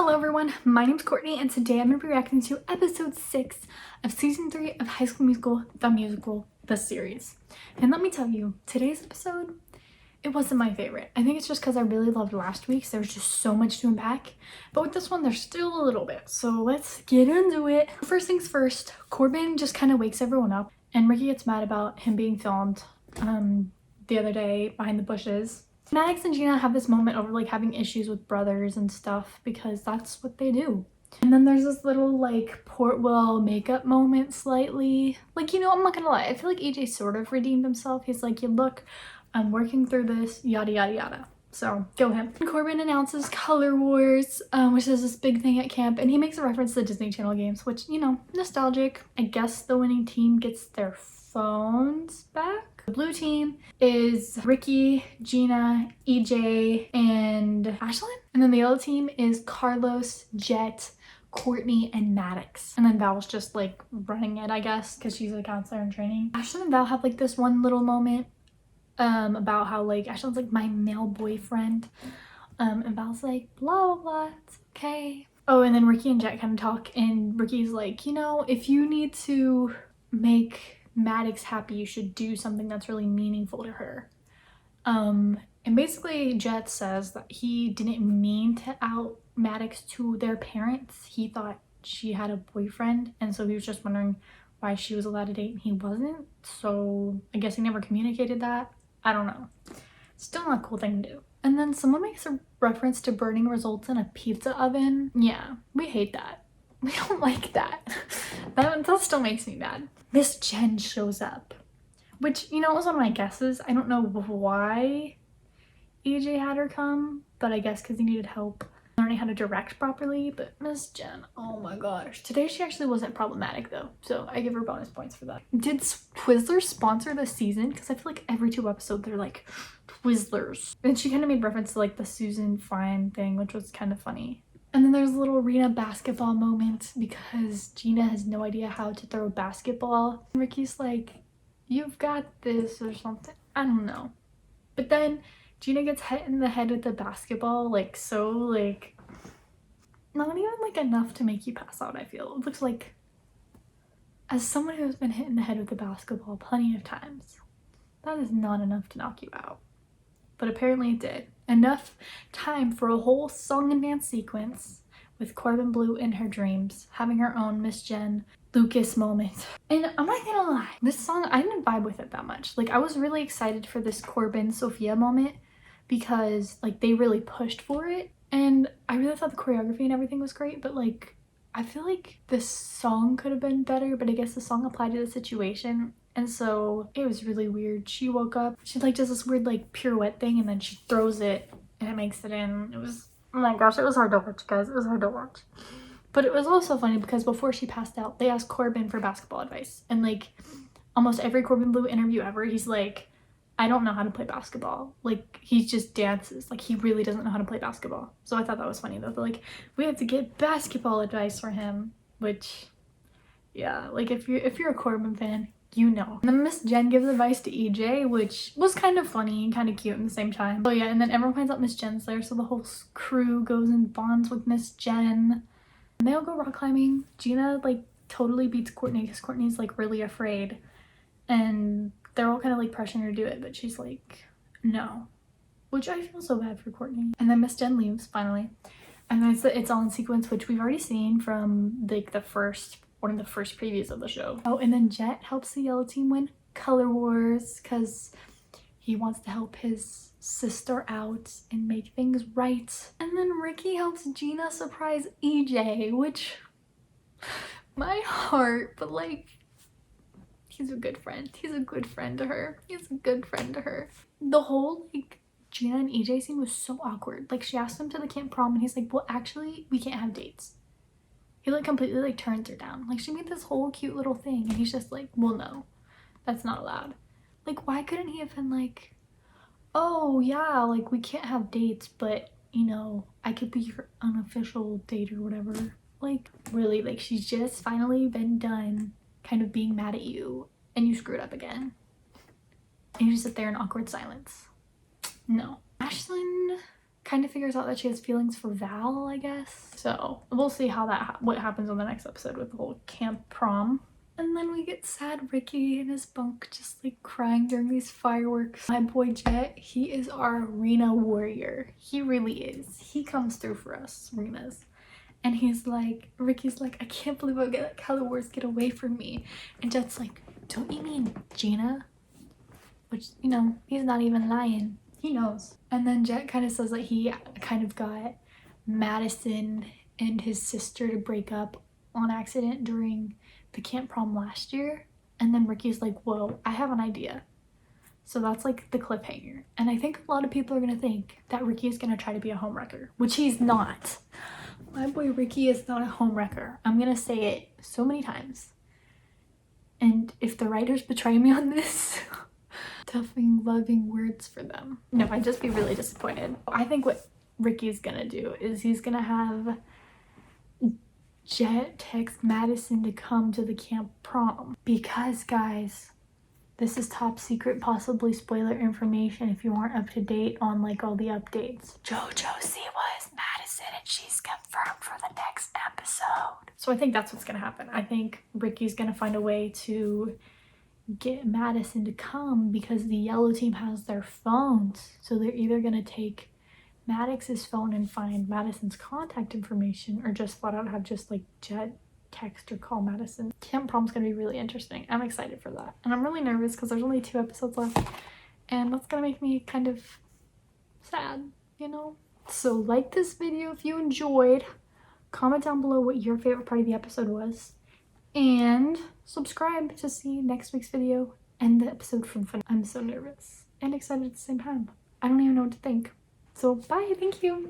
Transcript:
Hello everyone, my name's Courtney and today I'm going to be reacting to episode 6 of season 3 of High School Musical, the series. And let me tell you, today's episode, it wasn't my favorite. I think it's just because I really loved last week's. There was just so much to unpack. But with this one, there's still a little bit. So let's get into it. First things first, Corbin just kind of wakes everyone up and Ricky gets mad about him being filmed the other day behind the bushes. Maddox and Gina have this moment over like having issues with brothers and stuff because that's what they do. And then there's this little like Portwell makeup moment slightly. Like, you know, I'm not gonna lie, I feel like AJ sort of redeemed himself. He's like, you look, I'm working through this, yada yada yada. So go him. Corbin announces Color Wars, which is this big thing at camp, and he makes a reference to the Disney Channel games, which, you know, nostalgic. I guess the winning team gets their phones back. The blue team is Ricky, Gina, EJ, and Ashlyn. And then the yellow team is Carlos, Jet, Courtney, and Maddox. And then Val's just like running it, I guess, because she's a counselor in training. Ashlyn and Val have like this one little moment about how like Ashlyn's like my male boyfriend. And Val's like blah blah blah, it's okay. Oh, and then Ricky and Jet kind of talk and Ricky's like, you know, if you need to make Maddox happy, you should do something that's really meaningful to her. And basically Jet says that he didn't mean to out Maddox to their parents. He thought she had a boyfriend and so he was just wondering why she was allowed to date and he wasn't. So I guess he never communicated that. I don't know. Still not a cool thing to do. And then someone makes a reference to burning results in a pizza oven. Yeah, we hate that. We don't like that. That still makes me mad. Miss Jen shows up, which, you know, was one of my guesses. I don't know why EJ had her come, but I guess because he needed help learning how to direct properly. But Miss Jen, oh my gosh. Today she actually wasn't problematic though, so I give her bonus points for that. Did Twizzlers sponsor this season? Because I feel like every 2 episodes they're like, Twizzlers. And she kind of made reference to like the Susan Fine thing, which was kind of funny. And then there's a little arena basketball moment because Gina has no idea how to throw a basketball. Ricky's like, you've got this or something. I don't know. But then Gina gets hit in the head with the basketball, like so like, not even like enough to make you pass out, I feel. It looks like, as someone who has been hit in the head with a basketball plenty of times, that is not enough to knock you out. But apparently it did. Enough time for a whole song and dance sequence with Corbin Blue in her dreams, having her own Miss Jen Lucas moment. And I'm not gonna lie, this song, I didn't vibe with it that much. Like, I was really excited for this Corbin Sophia moment because like they really pushed for it. And I really thought the choreography and everything was great, but like, I feel like this song could have been better, but I guess the song applied to the situation. And so it was really weird. She woke up, she like does this weird like pirouette thing and then she throws it and it makes it in. It was, oh my gosh, it was hard to watch, guys. It was hard to watch. But it was also funny because before she passed out, they asked Corbin for basketball advice. And like almost every Corbin Blue interview ever, he's like, I don't know how to play basketball. Like, he just dances. Like, he really doesn't know how to play basketball. So I thought that was funny though. They're like, we have to get basketball advice for him, which, yeah, like if you're a Corbin fan, you know. And then Miss Jen gives advice to EJ, which was kind of funny and kind of cute at the same time. Oh yeah, and then everyone finds out Miss Jen's there, so the whole crew goes and bonds with Miss Jen. And they all go rock climbing. Gina like totally beats Courtney because Courtney's like really afraid. And they're all kind of like pressuring her to do it, but she's like, no. Which I feel so bad for Courtney. And then Miss Jen leaves finally. And then it's all in sequence, which we've already seen from like one of the first previews of the show. Oh, and then Jet helps the yellow team win Color Wars because he wants to help his sister out and make things right. And then Ricky helps Gina surprise EJ, which, my heart, but like, he's a good friend. He's a good friend to her. He's a good friend to her. The whole like Gina and EJ scene was so awkward. Like, she asked him to the camp prom and he's like, well, actually, we can't have dates. He like completely like turns her down. Like, she made this whole cute little thing and he's just like, well, no, that's not allowed. Like, why couldn't he have been like, oh yeah, like we can't have dates, but you know, I could be your unofficial date or whatever. Like, really, like she's just finally been done kind of being mad at you and you screwed up again. And you just sit there in awkward silence. No. Ashlyn kind of figures out that she has feelings for Val, I guess. So we'll see how what happens on the next episode with the whole camp prom. And then we get sad Ricky in his bunk just like crying during these fireworks. My boy Jet, he is our Rena warrior. He really is. He comes through for us, Rena's. And he's like, Ricky's like, I can't believe I let Calawars get away from me. And Jet's like, don't you mean Gina? Which, you know, he's not even lying. He knows. And then Jet kind of says that he kind of got Madison and his sister to break up on accident during the camp prom last year. And then Ricky's like, whoa, I have an idea. So that's like the cliffhanger. And I think a lot of people are gonna think that Ricky is gonna try to be a homewrecker, which he's not. My boy Ricky is not a homewrecker. I'm gonna say it so many times. And if the writers betray me on this, tough-loving loving words for them. No, I'd just be really disappointed. I think what Ricky's gonna do is he's gonna have Jet text Madison to come to the camp prom. Because, guys, this is top secret, possibly spoiler information if you aren't up to date on like all the updates. JoJo Siwa is Madison and she's confirmed for the next episode. So I think that's what's gonna happen. I think Ricky's gonna find a way to get Madison to come because the yellow team has their phones. So they're either gonna take Maddox's phone and find Madison's contact information, or just flat out have just like Jet text or call Madison. Camp prom's gonna be really interesting. I'm excited for that. And I'm really nervous because there's only 2 episodes left. And that's gonna make me kind of sad, you know? So like this video if you enjoyed. Comment down below what your favorite part of the episode was. And subscribe to see next week's video and the episode from Fun. I'm so nervous and excited at the same time. I don't even know what to think. So bye, thank you.